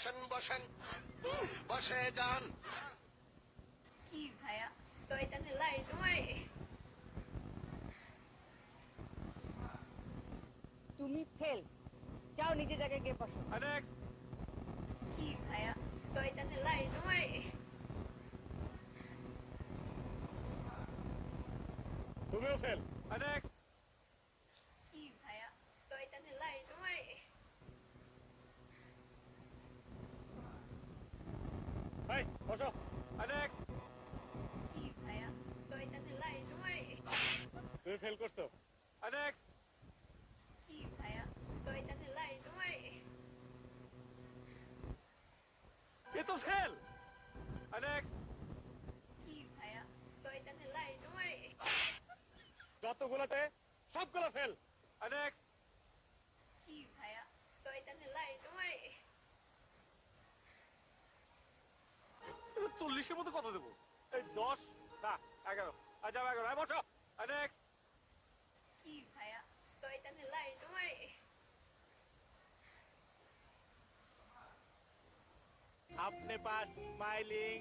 বসেন বসেন, বসে যান। কি ভাইয়া শয়তানে লাই তোমারে? তুমি ফেল, যাও নিজে জায়গায় গিয়ে বসো। নেক্সট। কি ভাইয়া শয়তানে লাই তোমারে? তুমিও ফেল। নেক্সট। কি ভাইয়া শয়তানে লাই তোমারে? এই বসো। নেক্সট। কি ভাইয়া শয়তানে লাই তোমারে? তুমি ফেল করছো। নেক্সট। কি ভাইয়া শয়তানে লাই তোমারে? এ তো ফেল। নেক্সট। কি ভাইয়া শয়তানে লাই তোমারে? যতগুলোতে সবগুলো ফেল। নেক্সট। কি ভাইয়া শয়তানে লাই তোমারে? 40-এর মধ্যে কত দেবো? এই 10 না 11। যাও 11। বসো। নেক্সট। কি ভাইয়া শয়তানে লাই তোমারে? আপনি পাস, স্মাইলিং।